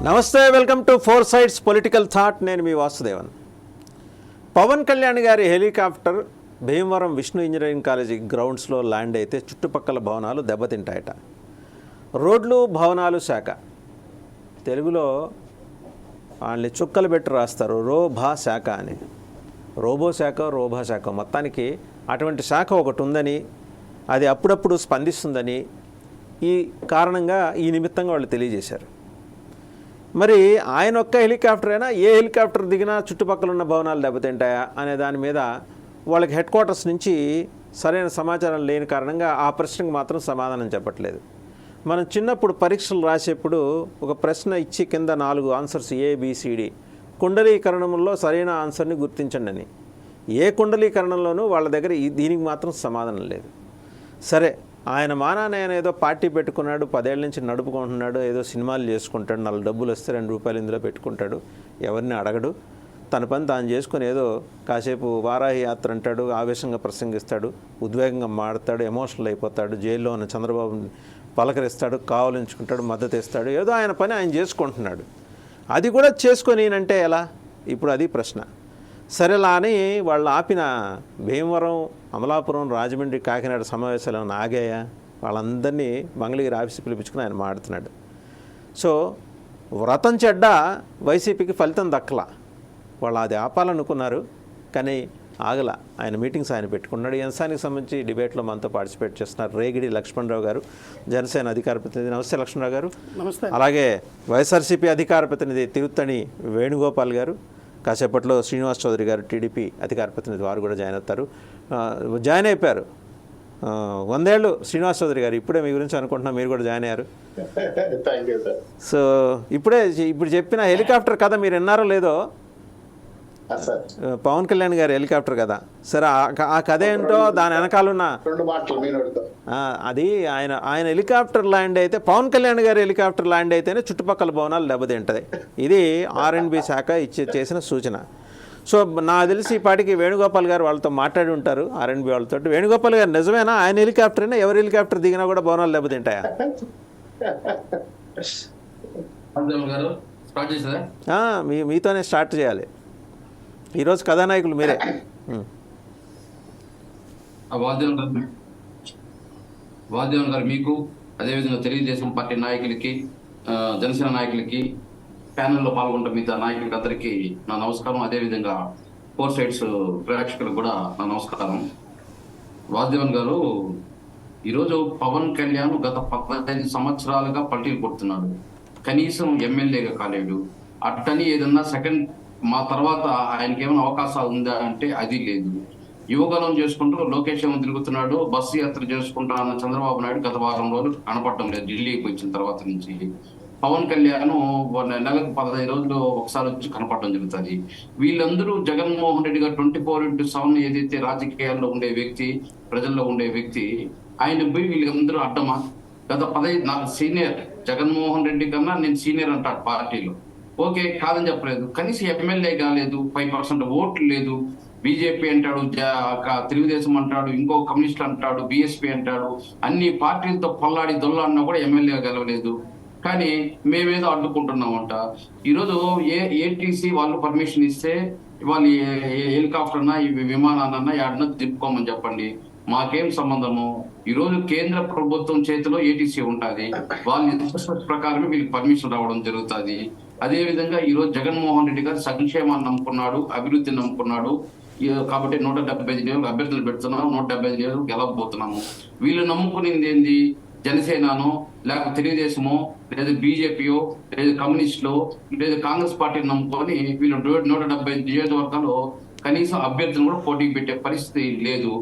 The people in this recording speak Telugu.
నమస్తే, welcome to four sides political thought. నేను మీ వాసుదేవన్. పవన్ కళ్యాణ్ గారి helicopter Bhimavaram Vishnu engineering college గ్రౌండ్స్లో ల్యాండ్ అయితే చుట్టుపక్కల భవనాలు దెబ్బతింటాయట. రోడ్లు భవనాలు శాఖ, తెలుగులో వాళ్ళని చుక్కలు పెట్టి రాస్తారు రోభా శాఖ అని. రోబో శాఖ, రోభా శాఖ, మొత్తానికి అటువంటి శాఖ ఒకటి ఉందని, అది అప్పుడప్పుడు స్పందిస్తుందని ఈ కారణంగా ఈ నిమిత్తంగా వాళ్ళు తెలియజేశారు. మరి ఆయన ఒక్క హెలికాప్టర్ అయినా ఏ హెలికాప్టర్ దిగినా చుట్టుపక్కల ఉన్న భవనాలు దెబ్బతింటాయా అనే దాని మీద వాళ్ళకి హెడ్ క్వార్టర్స్ నుంచి సరైన సమాచారం లేని కారణంగా ఆ ప్రశ్నకు మాత్రం సమాధానం చెప్పట్లేదు. మనం చిన్నప్పుడు పరీక్షలు రాసేప్పుడు ఒక ప్రశ్న ఇచ్చి కింద 4 ఆన్సర్స్ ఏబిసిడి, కుండలీకరణంలో సరైన ఆన్సర్ని గుర్తించండి అని. ఏ కుండలీకరణంలోనూ వాళ్ళ దగ్గర దీనికి మాత్రం సమాధానం లేదు. సరే, ఆయన మానాన్ని ఆయన ఏదో పార్టీ పెట్టుకున్నాడు, 10 ఏళ్ళ నుంచి నడుపుకుంటున్నాడు, ఏదో సినిమాలు చేసుకుంటాడు, 4 డబ్బులు వస్తే 2 రూపాయలు ఇందులో పెట్టుకుంటాడు, ఎవరిని అడగడు, తన పని తాను చేసుకుని ఏదో కాసేపు వారాహి యాత్ర అంటాడు, ఆవేశంగా ప్రసంగిస్తాడు, ఉద్వేగంగా మాడతాడు, ఎమోషనల్ అయిపోతాడు, జైల్లో ఉన్న చంద్రబాబుని పలకరిస్తాడు, కావలించుకుంటాడు, మద్దతు ఇస్తాడు, ఏదో ఆయన పని ఆయన చేసుకుంటున్నాడు. అది కూడా చేసుకొని అంటే ఎలా? ఇప్పుడు అది ప్రశ్న. సరేలా అని వాళ్ళు ఆపిన భీమవరం, అమలాపురం, రాజమండ్రి, కాకినాడ సమావేశాలు ఏమైనా ఆగాయా? వాళ్ళందరినీ మంగళగిరి ఆఫీస్కి పిలిపించుకుని ఆయన మాడుతున్నాడు. సో వ్రతం చెడ్డ, వైసీపీకి ఫలితం దక్కలా. వాళ్ళు అది ఆపాలనుకున్నారు కానీ ఆగల. ఆయన మీటింగ్స్ ఆయన పెట్టుకున్నాడు. ఈ అంశానికి సంబంధించి డిబేట్లో మనతో పార్టిసిపేట్ చేస్తున్నారు రేగిడి లక్ష్మణరావు గారు, జనసేన అధికార ప్రతినిధి. నమస్తే లక్ష్మణరావు గారు. నమస్తే. అలాగే వైఎస్ఆర్సీపీ అధికార ప్రతినిధి తిరుత్తణి వేణుగోపాల్ గారు, కాసేపట్లో శ్రీనివాస్ చౌదరి గారు టీడీపీ అధికార ప్రతినిధి, వారు కూడా జాయిన్ అవుతారు. జాయిన్ అయిపోయారు 100 ఏళ్ళు శ్రీనివాస్ చౌదరి గారు. ఇప్పుడే మీ గురించి అనుకుంటున్నా, మీరు కూడా జాయిన్ అయ్యారు. సో ఇప్పుడు చెప్పిన హెలికాప్టర్ కథ మీరు విన్నారో లేదో, పవన్ కళ్యాణ్ గారి హెలికాప్టర్ కదా. సరే, ఆ కథ ఏంటో దాని వెనకాలన్న అది ఆయన హెలికాప్టర్ ల్యాండ్ అయితే, పవన్ కళ్యాణ్ గారి హెలికాప్టర్ ల్యాండ్ అయితేనే చుట్టుపక్కల భవనాలు దెబ్బతింటుంది. ఇది R&B శాఖ చేసిన సూచన. సో నాకు తెలిసి ఈ పాటికి వేణుగోపాల్ గారు వాళ్ళతో మాట్లాడి ఉంటారు, R&B వాళ్ళతో. వేణుగోపాల్ గారు నిజమేనా? ఆయన హెలికాప్టర్ అయినా ఎవరి హెలికాప్టర్ దిగినా కూడా భవనాలు దెబ్బతింటాయా? మీతోనే స్టార్ట్ చేయాలి. ఈరోజు కథానాయకులు మీరే. వాద్యం గారు, మీకు అదేవిధంగా తెలుగుదేశం పార్టీ నాయకులకి, జనసేన నాయకులకి, ప్యానెల్లో పాల్గొంటున్న మిగతా నాయకులకి అందరికీ నా నమస్కారం. అదేవిధంగా ఫోర్ సైడ్స్ ప్రేక్షకులకు కూడా నా నమస్కారం. వాద్యం గారు, ఈరోజు పవన్ కళ్యాణ్ గత 15 సంవత్సరాలుగా పల్టీలు కొడుతున్నాడు. కనీసం ఎమ్మెల్యేగా కాలేడు. అట్టని ఏదన్నా సెకండ్ మా తర్వాత ఆయనకి ఏమైనా అవకాశాలు ఉందా అంటే అది లేదు. యువగలం చేసుకుంటూ లోకేష్ ఏమో తిరుగుతున్నాడు, బస్సు యాత్ర చేసుకుంటా అన్న చంద్రబాబు నాయుడు గత వారం రోజులు కనపడటం లేదు. ఢిల్లీకి వచ్చిన తర్వాత నుంచి పవన్ కళ్యాణ్ నెలకు 15 రోజులు ఒకసారి వచ్చి కనపడటం జరుగుతుంది. వీళ్ళందరూ జగన్మోహన్ రెడ్డి గారు 24/7 ఏదైతే రాజకీయాల్లో ఉండే వ్యక్తి, ప్రజల్లో ఉండే వ్యక్తి, ఆయన పోయి వీళ్ళందరూ అడ్డమా? గత 15 సీనియర్ జగన్మోహన్ రెడ్డి కన్నా నేను సీనియర్ అంటాడు పార్టీలో. ఓకే, కాదని చెప్పలేదు. కనీసం ఎమ్మెల్యే కాలేదు, 5% ఓట్లు లేదు. బీజేపీ అంటాడు, తెలుగుదేశం అంటాడు, ఇంకో కమ్యూనిస్ట్ అంటాడు, బీఎస్పీ అంటాడు, అన్ని పార్టీలతో పొల్లాడి దొల్లాడినా కూడా ఎమ్మెల్యే గెలవలేదు. కానీ మేమేదో అడ్డుకుంటున్నామంట. ఈరోజు ఏటీసీ వాళ్ళు పర్మిషన్ ఇస్తే వాళ్ళు హెలికాప్టర్ అన్నా విమానాన్న యాడన్నా తిప్పుకోమని చెప్పండి, మాకేం సంబంధము? ఈరోజు కేంద్ర ప్రభుత్వం చేతిలో ఏటీసీ ఉంటుంది, వాళ్ళ ప్రకారమే వీళ్ళకి పర్మిషన్ రావడం జరుగుతుంది. అదే విధంగా ఈరోజు జగన్మోహన్ రెడ్డి గారు సంక్షేమాన్ని నమ్ముకున్నాడు, అభివృద్ధిని నమ్ముకున్నాడు. కాబట్టి 175 నియోజకవర్గాలు అభ్యర్థులు పెడుతున్నాము, 175 నియోజకవర్గాలు గెలవబోతున్నాము. వీళ్ళు నమ్ముకునేది ఏంది? జనసేనో, లేకపోతే తెలుగుదేశమో, లేదా బీజేపీయో, లేదా కమ్యూనిస్టులో, లేదా కాంగ్రెస్ పార్టీని నమ్ముకొని వీళ్ళు 175 నియోజకవర్గాల్లో కనీసం అభ్యర్థులను కూడా పోటీకి పెట్టే పరిస్థితి లేదు.